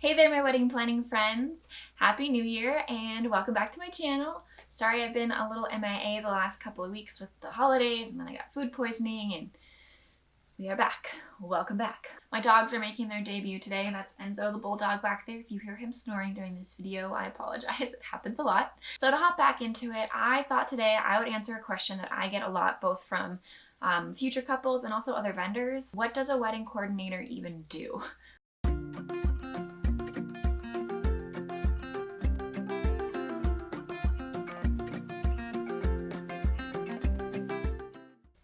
Hey there, my wedding planning friends. Happy New Year and welcome back to my channel. Sorry I've been a little MIA the last couple of weeks with the holidays, and then I got food poisoning, and we are back. Welcome back. My dogs are making their debut today. That's Enzo the bulldog back there. If you hear him snoring during this video, I apologize. It happens a lot. So to hop back into it, I thought today I would answer a question that I get a lot, both from future couples and also other vendors. What does a wedding coordinator even do?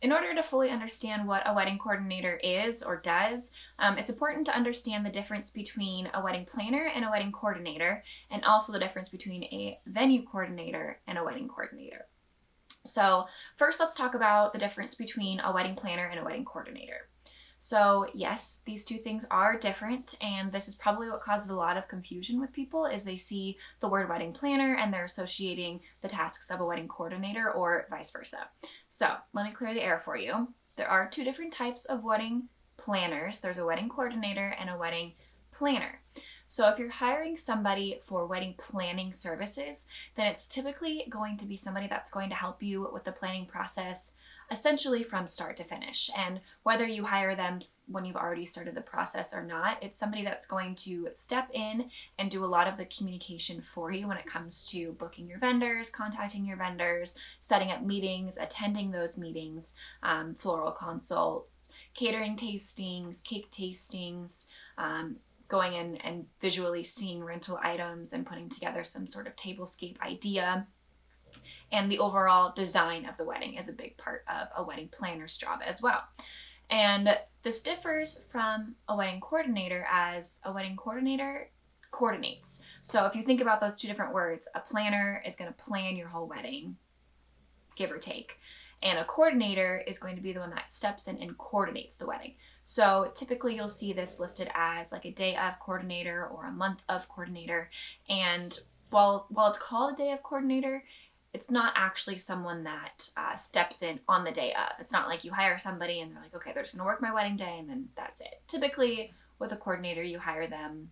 In order to fully understand what a wedding coordinator is or does, it's important to understand the difference between a wedding planner and a wedding coordinator, and also the difference between a venue coordinator and a wedding coordinator. So first, let's talk about the difference between a wedding planner and a wedding coordinator. So yes, these two things are different, and this is probably what causes a lot of confusion with people is they see the word wedding planner and they're associating the tasks of a wedding coordinator or vice versa. So let me clear the air for you. There are two different types of wedding planners. There's a wedding coordinator and a wedding planner. So if you're hiring somebody for wedding planning services, then it's typically going to be somebody that's going to help you with the planning process essentially from start to finish. And whether you hire them when you've already started the process or not, it's somebody that's going to step in and do a lot of the communication for you when it comes to booking your vendors, contacting your vendors, setting up meetings, attending those meetings, floral consults, catering tastings, cake tastings, going in and visually seeing rental items and putting together some sort of tablescape idea. And the overall design of the wedding is a big part of a wedding planner's job as well. And this differs from a wedding coordinator, as a wedding coordinator coordinates. So if you think about those two different words, a planner is going to plan your whole wedding, give or take. And a coordinator is going to be the one that steps in and coordinates the wedding. So typically you'll see this listed as like a day of coordinator or a month of coordinator. And while it's called a day of coordinator, it's not actually someone that steps in on the day of. It's not like you hire somebody and they're like, okay, they're just going to work my wedding day and then that's it. Typically with a coordinator, you hire them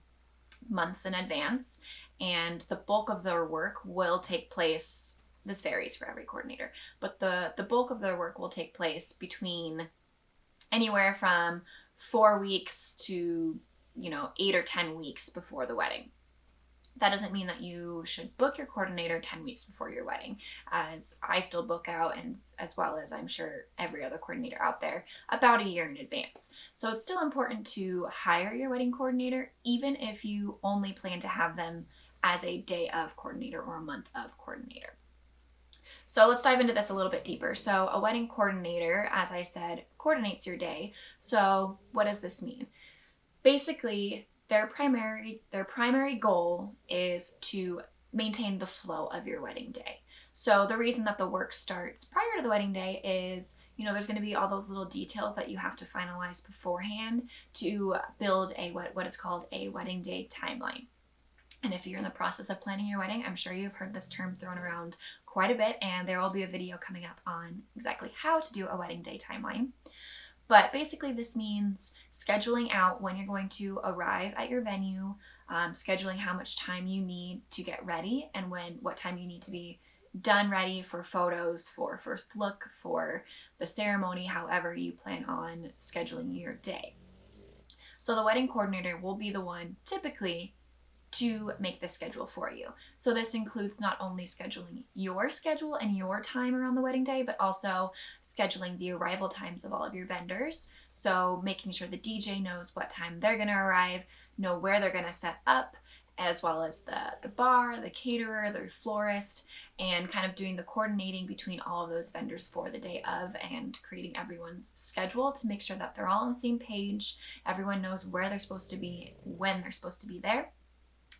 months in advance, and the bulk of their work will take place, this varies for every coordinator, but the bulk of their work will take place between anywhere from 4 weeks to 8 or 10 weeks before the wedding. That doesn't mean that you should book your coordinator 10 weeks before your wedding, as I still book out, and as well as I'm sure every other coordinator out there, about a year in advance. So it's still important to hire your wedding coordinator, even if you only plan to have them as a day of coordinator or a month of coordinator. So let's dive into this a little bit deeper. So a wedding coordinator, as I said, coordinates your day. So what does this mean? Basically, their primary goal is to maintain the flow of your wedding day. So the reason that the work starts prior to the wedding day is, there's going to be all those little details that you have to finalize beforehand to build what is called a wedding day timeline. And if you're in the process of planning your wedding, I'm sure you've heard this term thrown around quite a bit, and there will be a video coming up on exactly how to do a wedding day timeline. But basically this means scheduling out when you're going to arrive at your venue, scheduling how much time you need to get ready, and what time you need to be done ready for photos, for first look, for the ceremony, however you plan on scheduling your day. So the wedding coordinator will be the one typically to make the schedule for you. So this includes not only scheduling your schedule and your time around the wedding day, but also scheduling the arrival times of all of your vendors. So making sure the DJ knows what time they're going to arrive, know where they're going to set up, as well as the bar, the caterer, the florist, and kind of doing the coordinating between all of those vendors for the day of, and creating everyone's schedule to make sure that they're all on the same page. Everyone knows where they're supposed to be, when they're supposed to be there.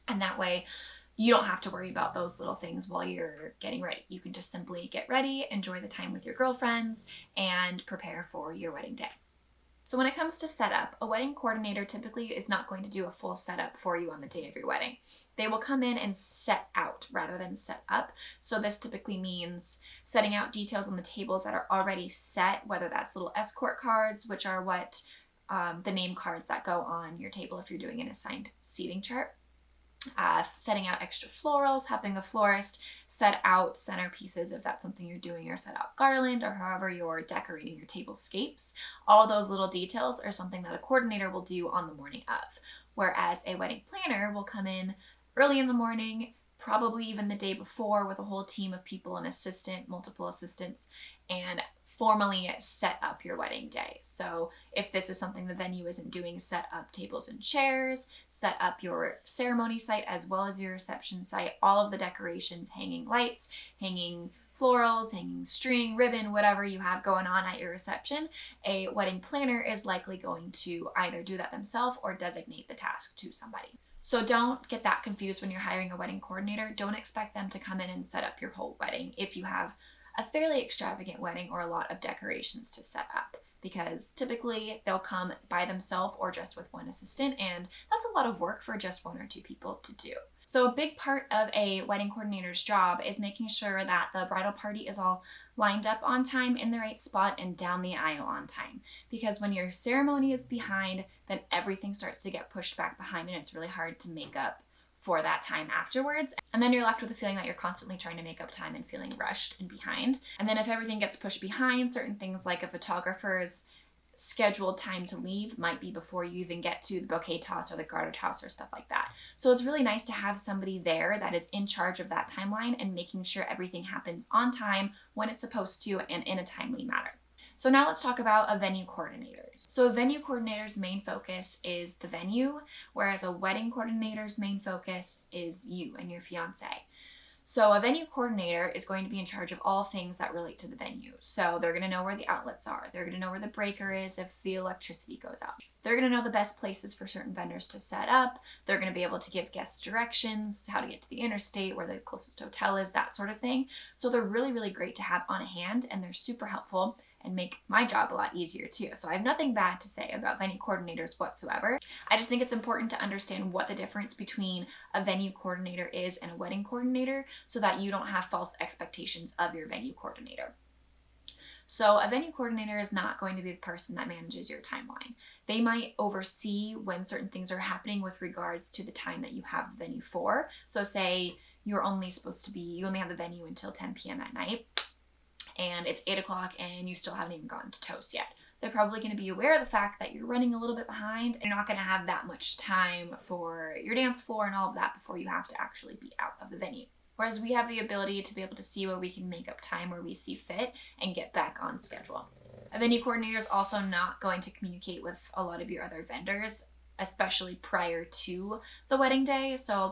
And that way you don't have to worry about those little things while you're getting ready. You can just simply get ready, enjoy the time with your girlfriends, and prepare for your wedding day. So when it comes to setup, a wedding coordinator typically is not going to do a full setup for you on the day of your wedding. They will come in and set out rather than set up. So this typically means setting out details on the tables that are already set, whether that's little escort cards, which are what the name cards that go on your table if you're doing an assigned seating chart. Setting out extra florals, having the florist set out centerpieces if that's something you're doing, or set out garland, or however you're decorating your tablescapes. All those little details are something that a coordinator will do on the morning of, whereas a wedding planner will come in early in the morning, probably even the day before, with a whole team of people, an assistant, multiple assistants, and formally set up your wedding day. So if this is something the venue isn't doing, set up tables and chairs, set up your ceremony site as well as your reception site, all of the decorations, hanging lights, hanging florals, hanging string, ribbon, whatever you have going on at your reception. A wedding planner is likely going to either do that themselves or designate the task to somebody. So don't get that confused when you're hiring a wedding coordinator. Don't expect them to come in and set up your whole wedding if you have a fairly extravagant wedding or a lot of decorations to set up, because typically they'll come by themselves or just with one assistant, and that's a lot of work for just one or two people to do. So a big part of a wedding coordinator's job is making sure that the bridal party is all lined up on time, in the right spot, and down the aisle on time. Because when your ceremony is behind, then everything starts to get pushed back behind, and it's really hard to make up for that time afterwards. And then you're left with the feeling that you're constantly trying to make up time and feeling rushed and behind. And then if everything gets pushed behind, certain things like a photographer's scheduled time to leave might be before you even get to the bouquet toss or the garter toss or stuff like that. So it's really nice to have somebody there that is in charge of that timeline and making sure everything happens on time, when it's supposed to, and in a timely manner. So now let's talk about a venue coordinator. So a venue coordinator's main focus is the venue, whereas a wedding coordinator's main focus is you and your fiance. So a venue coordinator is going to be in charge of all things that relate to the venue. So they're going to know where the outlets are. They're going to know where the breaker is if the electricity goes out. They're going to know the best places for certain vendors to set up. They're going to be able to give guests directions, how to get to the interstate, where the closest hotel is, that sort of thing. So they're really, really great to have on hand, and they're super helpful and make my job a lot easier too. So I have nothing bad to say about venue coordinators whatsoever. I just think it's important to understand what the difference between a venue coordinator is and a wedding coordinator, so that you don't have false expectations of your venue coordinator. So a venue coordinator is not going to be the person that manages your timeline. They might oversee when certain things are happening with regards to the time that you have the venue for. So say you only have the venue until 10 p.m. at night, and it's 8 o'clock and you still haven't even gotten to toast yet. They're probably going to be aware of the fact that you're running a little bit behind, and you're not going to have that much time for your dance floor and all of that before you have to actually be out of the venue. Whereas we have the ability to be able to see where we can make up time where we see fit and get back on schedule. A venue coordinator is also not going to communicate with a lot of your other vendors, especially prior to the wedding day. So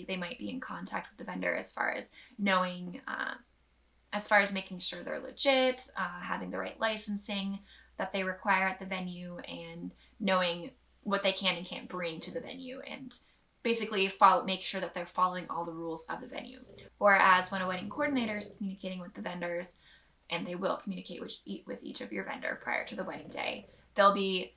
they might be in contact with the vendor as far as knowing, as far as making sure they're legit, having the right licensing that they require at the venue, and knowing what they can and can't bring to the venue, and basically make sure that they're following all the rules of the venue. Whereas when a wedding coordinator is communicating with the vendors, and they will communicate with each of your vendor prior to the wedding day, they'll be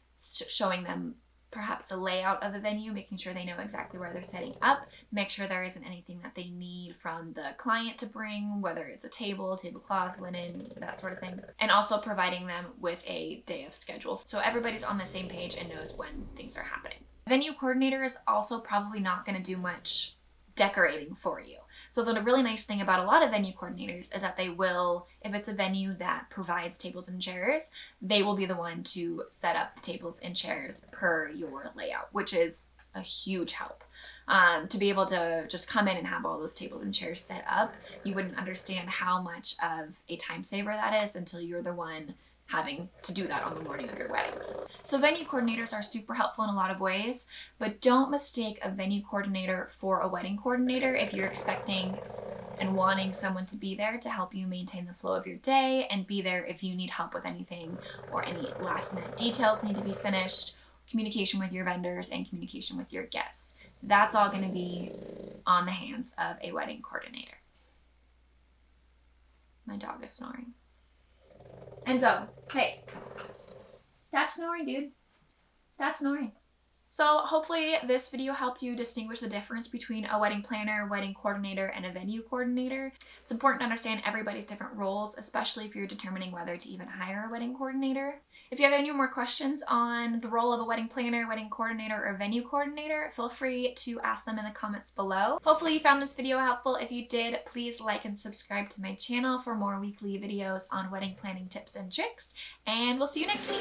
showing them perhaps a layout of the venue, making sure they know exactly where they're setting up, make sure there isn't anything that they need from the client to bring, whether it's a table, tablecloth, linen, that sort of thing, and also providing them with a day of schedule so everybody's on the same page and knows when things are happening. Venue coordinator is also probably not going to do much decorating for you. So the really nice thing about a lot of venue coordinators is that they will, if it's a venue that provides tables and chairs, they will be the one to set up the tables and chairs per your layout, which is a huge help. To be able to just come in and have all those tables and chairs set up, you wouldn't understand how much of a time saver that is until you're the one having to do that on the morning of your wedding. So venue coordinators are super helpful in a lot of ways, but don't mistake a venue coordinator for a wedding coordinator if you're expecting and wanting someone to be there to help you maintain the flow of your day and be there if you need help with anything or any last minute details need to be finished, communication with your vendors, and communication with your guests. That's all going to be on the hands of a wedding coordinator. My dog is snoring. Enzo, hey, stop snoring, dude. Stop snoring. So hopefully this video helped you distinguish the difference between a wedding planner, wedding coordinator, and a venue coordinator. It's important to understand everybody's different roles, especially if you're determining whether to even hire a wedding coordinator. If you have any more questions on the role of a wedding planner, wedding coordinator, or venue coordinator, feel free to ask them in the comments below. Hopefully you found this video helpful. If you did, please like and subscribe to my channel for more weekly videos on wedding planning tips and tricks, and we'll see you next week.